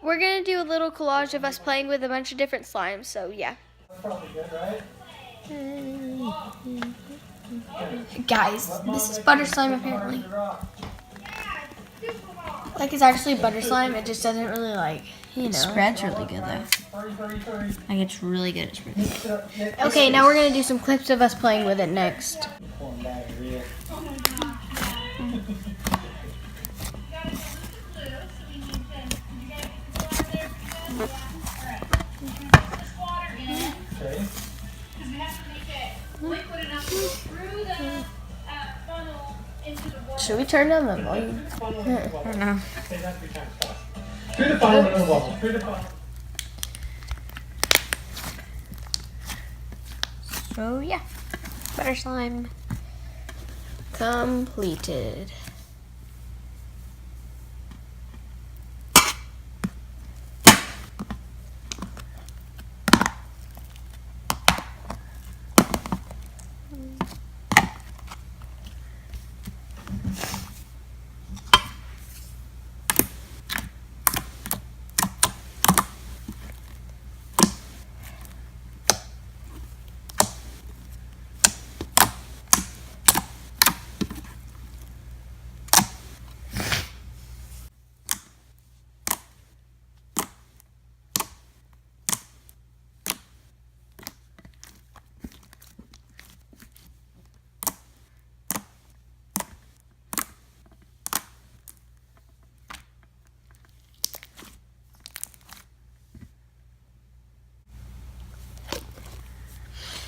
we're gonna do a little collage of us playing with a bunch of different slimes, so yeah. That's probably good, right? Guys, this is butter slime apparently. Like, it's actually butter slime, it just doesn't really, like, you know. Spread's really good though. Like, it's really good at spreading. Okay, now we're gonna do some clips of us playing with it next. Should we turn down the volume? I don't know. Through the funnel, no bubble. Through the funnel. So yeah, butter slime Completed.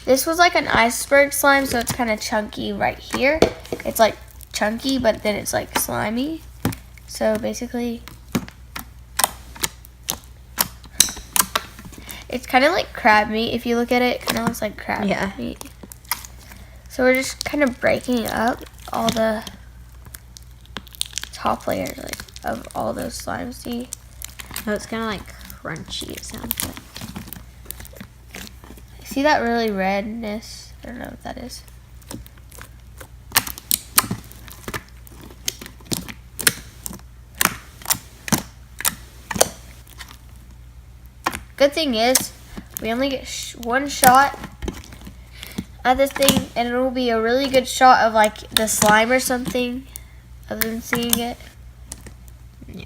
This was like an iceberg slime, so it's kind of chunky right here. It's like chunky, but then it's like slimy. So basically, it's kind of like crab meat. If you look at it, it kind of looks like crab meat. So we're just kind of breaking up all the top layers like of all those slimes. See? Oh, it's kind of like crunchy, it sounds like. See that really redness? I don't know what that is. Good thing is, we only get one shot at this thing, and it will be a really good shot of like the slime or something, of them seeing it. Yeah.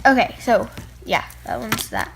Okay, so yeah, that one's that.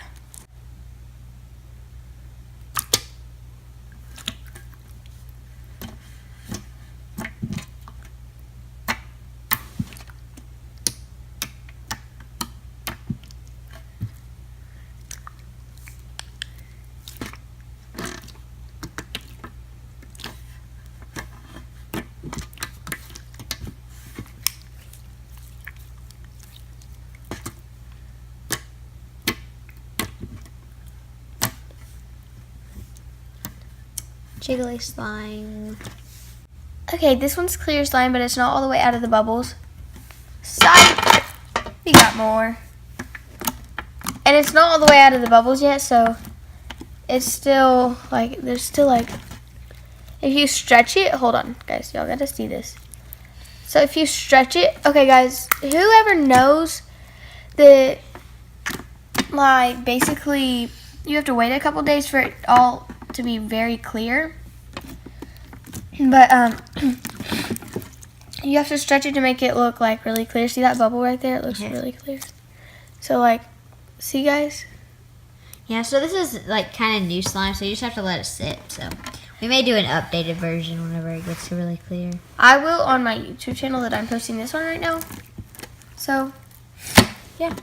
Jiggly slime. Okay, this one's clear slime, but it's not all the way out of the bubbles. Side, we got more. And it's not all the way out of the bubbles yet, so it's still like, there's still like, if you stretch it, hold on guys, y'all gotta see this. So if you stretch it, okay guys, whoever knows that like basically you have to wait a couple days for it all to be very clear, but you have to stretch it to make it look like really clear. See that bubble right there? It looks really clear. So like, see guys? Yeah, so this is like kind of new slime, so you just have to let it sit. So we may do an updated version whenever it gets really clear. I will on my YouTube channel that I'm posting this on right now. So yeah.